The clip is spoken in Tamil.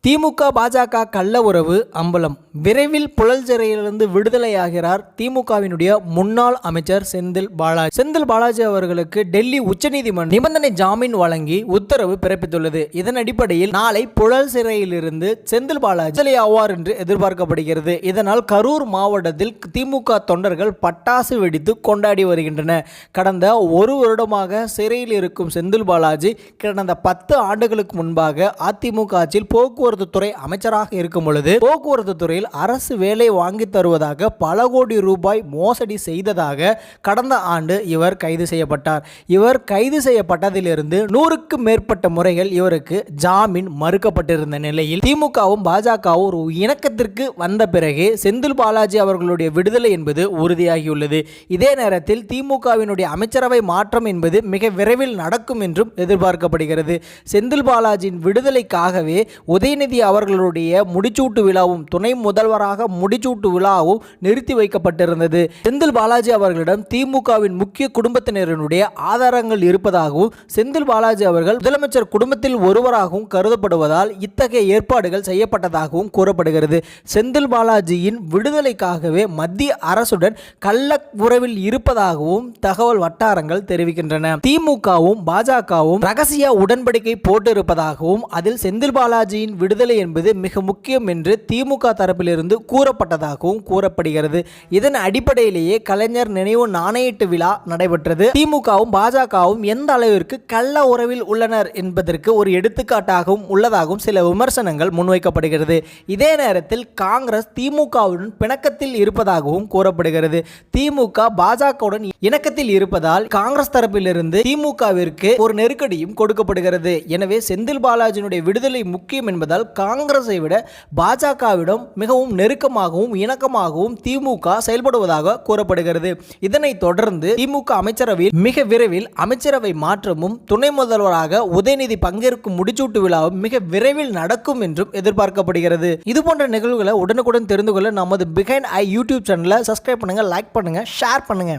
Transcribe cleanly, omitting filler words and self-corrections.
திமுக பாஜக கள்ள உறவு அம்பலம். விரைவில் புழல் சிறையிலிருந்து விடுதலையாகிறார் திமுகவினுடைய முன்னாள் அமைச்சர் செந்தில் பாலாஜி. செந்தில் பாலாஜி அவர்களுக்கு டெல்லி உச்சநீதிமன்றம் நிபந்தனை ஜாமீன் வழங்கி உத்தரவு பிறப்பித்துள்ளது. இதன் அடிப்படையில் நாளை புழல் சிறையிலிருந்து செந்தில் பாலாஜி விடுதலை ஆவார் என்று எதிர்பார்க்கப்படுகிறது. இதனால் கரூர் மாவட்டத்தில் திமுக தொண்டர்கள் பட்டாசு வெடித்து கொண்டாடி வருகின்றனர். கடந்த ஒரு வருடமாக சிறையில் இருக்கும் செந்தில் பாலாஜி கடந்த 10 ஆண்டுகளுக்கு முன்பாக அதிமுக ஆட்சியில் போக்குவரத்து துறை அமைச்சராக இருக்கும் பொழுது போக்குவரத்து துறையில் அரசு வேலை வாங்கி தருவதாக பல கோடி ரூபாய் மோசடி செய்ததாக கடந்த ஆண்டு இவர் கைது செய்யப்பட்டார். இவர் கைது செய்யப்பட்டதிலிருந்து 100க்கும் மேற்பட்ட முறைகள் இவருக்கு ஜாமீன் மறுக்கப்பட்டிருந்த நிலையில் திமுகவும் பாஜகவும் ஒரு இணக்கத்திற்கு வந்த பிறகு செந்தில் பாலாஜி அவர்களுடைய விடுதலை என்பது உறுதியாகியுள்ளது. இதே நேரத்தில் திமுகவினுடைய அமைச்சரவை மாற்றம் என்பது மிக விரைவில் நடக்கும் என்றும் எதிர்பார்க்கப்படுகிறது. செந்தில் பாலாஜியின் விடுதலைக்காகவே உதயநிதி அவர்களுடைய முடிச்சூட்டு விழாவும் துணை முதல்வராக முடிச்சூட்டு விழாவும் நிறுத்தி வைக்கப்பட்டிருந்தது. செந்தில் பாலாஜி அவர்களிடம் திமுகவின் முக்கிய குடும்பத்தினருடைய ஆதாரங்கள் இருப்பதாகவும் செந்தில் பாலாஜி அவர்கள் முதலமைச்சர் குடும்பத்தில் ஒருவராகவும் கருதப்படுவதால் இத்தகைய ஏற்பாடுகள் செய்யப்பட்டதாகவும் கூறப்படுகிறது. செந்தில் பாலாஜியின் விடுதலைக்காகவே மத்திய அரசுடன் கள்ள உறவில் இருப்பதாகவும் தகவல் வட்டாரங்கள் தெரிவிக்கின்றன. திமுகவும் பாஜகவும் ரகசிய உடன்படிக்கை போட்டிருப்பதாகவும் அதில் செந்தில் பாலாஜியின் விடுதலை என்பது மிக முக்கியம் என்று திமுக தரப்பிலிருந்து கூறப்பட்டதாகவும் கூறப்படுகிறது. இதன் அடிப்படையிலேயே கலைஞர் நினைவு நாணயீட்டு விழா நடைபெற்றது. திமுகவும் பாஜகவும் எந்த அளவிற்கு கள்ள உறவில் உள்ளனர் என்பதற்கு ஒரு எடுத்துக்காட்டாகவும் உள்ளதாகவும் சில விமர்சனங்கள் முன்வைக்கப்படுகிறது. இதே நேரத்தில் காங்கிரஸ் திமுகவுடன் பிணக்கத்தில் இருப்பதாகவும் கூறப்படுகிறது. திமுக பாஜகவுடன் இணக்கத்தில் இருப்பதால் காங்கிரஸ் தரப்பிலிருந்து திமுகவிற்கு ஒரு நெருக்கடியும் கொடுக்கப்படுகிறது. எனவே செந்தில் பாலாஜியினுடைய விடுதலை முக்கியம் என்பதால் காங்கிரஸை விட பாஜகவிடம் மிகவும் நெருக்கமாகவும் இணக்கமாகவும் திமுக செயல்படுவதாக கூறப்படுகிறது. இதனைத் தொடர்ந்து திமுக அமைச்சரவையில் மிக விரைவில் அமைச்சரவை மாற்றமும் துணை முதல்வராக உதயநிதி பங்கேற்கும் முடிச்சூட்டு விழாவும் மிக விரைவில் நடக்கும் என்றும் எதிர்பார்க்கப்படுகிறது. இதுபோன்ற நிகழ்வுகளை உடனுக்குடன் தெரிந்து கொள்ள நமது பிஹைண்ட் ஐ யூடியூப் சேனலை சப்ஸ்கிரைப் பண்ணுங்க, லைக் பண்ணுங்க, ஷேர் பண்ணுங்க.